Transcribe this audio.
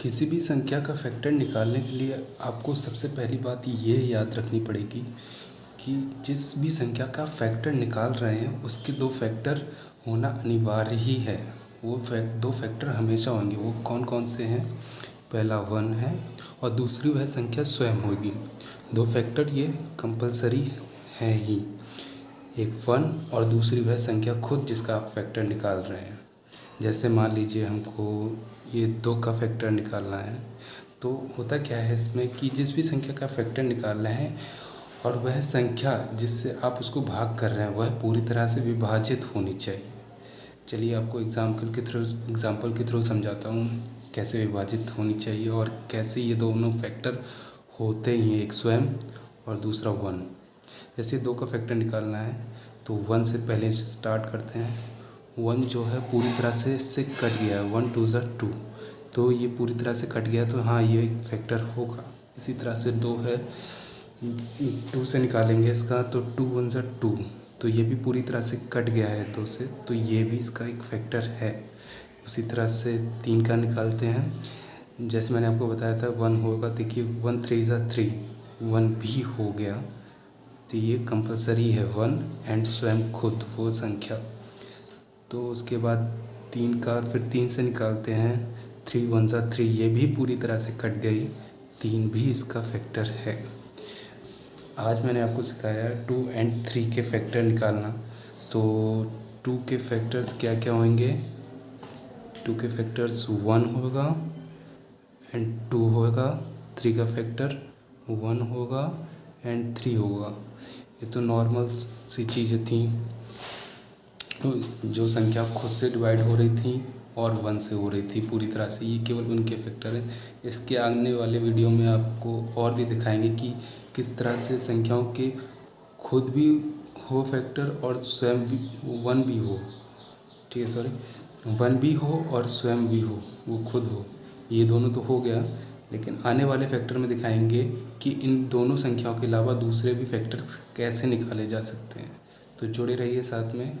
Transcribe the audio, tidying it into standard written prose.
किसी भी संख्या का फैक्टर निकालने के लिए आपको सबसे पहली बात ये याद रखनी पड़ेगी कि जिस भी संख्या का फैक्टर निकाल रहे हैं उसके दो फैक्टर होना अनिवार्य ही है। वो दो फैक्टर हमेशा होंगे। वो कौन कौन से हैं? पहला 1 है और दूसरी वह संख्या स्वयं होगी। दो फैक्टर ये कंपलसरी है ही, एक 1 और दूसरी वह संख्या खुद जिसका आप फैक्टर निकाल रहे हैं। जैसे मान लीजिए हमको ये 2 का फैक्टर निकालना है, तो होता क्या है इसमें कि जिस भी संख्या का फैक्टर निकालना है और वह संख्या जिससे आप उसको भाग कर रहे हैं वह पूरी तरह से विभाजित होनी चाहिए। चलिए आपको एग्ज़ाम्पल के थ्रू समझाता हूँ कैसे विभाजित होनी चाहिए और कैसे ये दोनों फैक्टर होते ही हैं, एक स्वयं और दूसरा 1। जैसे 2 का फैक्टर निकालना है तो 1 से पहले स्टार्ट करते हैं। 1 जो है पूरी तरह से इससे कट गया है, 1 2 ज़ा 2, तो ये पूरी तरह से कट गया तो हाँ ये एक फैक्टर होगा। इसी तरह से 2 है, 2 से निकालेंगे इसका तो 2 1 ज़ा 2, तो ये भी पूरी तरह से कट गया है 2 से, तो ये भी इसका एक फैक्टर है। उसी तरह से 3 का निकालते हैं। जैसे मैंने आपको बताया था 1 होगा, देखिए 1 3 ज़ा 3, 1 भी हो गया, तो ये कंपलसरी है 1 एंड स्वयं खुद वो संख्या। तो उसके बाद 3 का फिर 3 से निकालते हैं, 3 1 ज़ा 3, ये भी पूरी तरह से कट गई, 3 भी इसका फैक्टर है। आज मैंने आपको सिखाया 2 एंड 3 के फैक्टर निकालना। तो 2 के फैक्टर्स क्या क्या होंगे? 2 के फैक्टर्स 1 होगा एंड 2 होगा, 3 का फैक्टर 1 होगा एंड 3 होगा। ये तो नॉर्मल सी चीज़ें थी जो संख्या खुद से डिवाइड हो रही थी और 1 से हो रही थी पूरी तरह से। ये केवल उनके फैक्टर हैं। इसके आने वाले वीडियो में आपको और भी दिखाएंगे कि किस तरह से संख्याओं के खुद भी हो फैक्टर और स्वयं भी 1 भी हो, ठीक है, सॉरी 1 भी हो और स्वयं भी हो, वो खुद हो। ये दोनों तो हो गया, लेकिन आने वाले फैक्टर में दिखाएंगे कि इन दोनों संख्याओं के अलावा दूसरे भी फैक्टर्स कैसे निकाले जा सकते हैं। तो जुड़े रहिए साथ में।